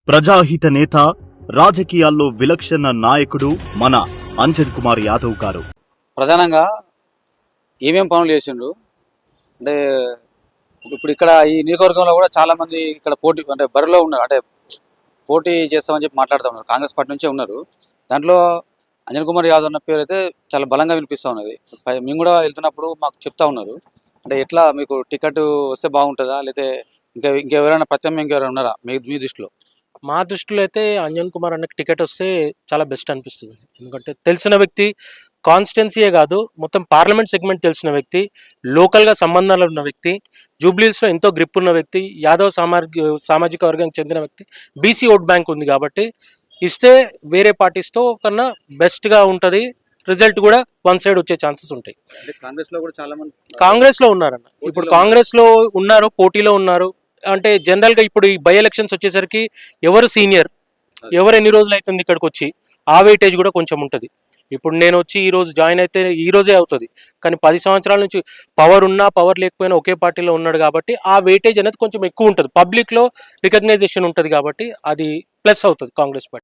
ప్రజాహిత నేత, రాజకీయాల్లో విలక్షణ నాయకుడు మన అంజన్ కుమార్ యాదవ్ గారు. ప్రధానంగా ఏమేం పనులు చేసిండు అంటే ఇప్పుడు ఇక్కడ ఈ నియోజకవర్గంలో కూడా చాలా మంది ఇక్కడ పోటీ అంటే బరిలో ఉన్నారు, అంటే పోటీ చేస్తామని చెప్పి మాట్లాడుతూ ఉన్నారు. కాంగ్రెస్ పార్టీ నుంచే ఉన్నారు. దాంట్లో అంజన్ కుమార్ యాదవ్ అన్న పేరు అయితే చాలా బలంగా వినిపిస్తూ ఉన్నది. మేము కూడా వెళ్తున్నప్పుడు మాకు చెప్తా ఉన్నారు, అంటే ఎట్లా మీకు టికెట్ వస్తే బాగుంటుందా, లేకపోతే ఇంకెవరైనా ప్రత్యామ్నాయం ఇంకెవరైనా ఉన్నారా మీ దృష్టిలో? మా దృష్టిలో అయితే అంజన్ కుమార్ అన్నకి టికెట్ వస్తే చాలా బెస్ట్ అనిపిస్తుంది. ఎందుకంటే తెలిసిన వ్యక్తి, కాన్స్టిట్యున్సీయే కాదు మొత్తం పార్లమెంట్ సెగ్మెంట్ తెలిసిన వ్యక్తి, లోకల్గా సంబంధాలు ఉన్న వ్యక్తి, జూబ్లీస్లో ఎంతో గ్రిప్ ఉన్న వ్యక్తి, యాదవ్ సామాజిక వర్గానికి చెందిన వ్యక్తి, బీసీ ఓట్ బ్యాంక్ ఉంది కాబట్టి ఇస్తే వేరే పార్టీస్తో కన్నా బెస్ట్గా ఉంటుంది. రిజల్ట్ కూడా వన్ సైడ్ వచ్చే ఛాన్సెస్ ఉంటాయి. కాంగ్రెస్లో కూడా చాలా మంది కాంగ్రెస్లో ఉన్నారన్న, ఇప్పుడు కాంగ్రెస్లో ఉన్నారు, పోటీలో ఉన్నారు. అంటే జనరల్గా ఇప్పుడు ఈ బై ఎలక్షన్స్ వచ్చేసరికి ఎవరు సీనియర్, ఎవరు ఎన్ని రోజులు అవుతుంది ఇక్కడికి వచ్చి, ఆ వెయిటేజ్ కూడా కొంచెం ఉంటుంది. ఇప్పుడు నేను వచ్చి ఈ రోజు జాయిన్ అయితే ఈ రోజే అవుతుంది, కానీ 10 సంవత్సరాల నుంచి పవర్ ఉన్నా పవర్ లేకపోయినా ఒకే పార్టీలో ఉన్నాడు కాబట్టి ఆ వెయిటేజ్ అనేది కొంచెం ఎక్కువ ఉంటుంది. పబ్లిక్లో రికగ్నైజేషన్ ఉంటుంది కాబట్టి అది ప్లస్ అవుతుంది కాంగ్రెస్ పార్టీ.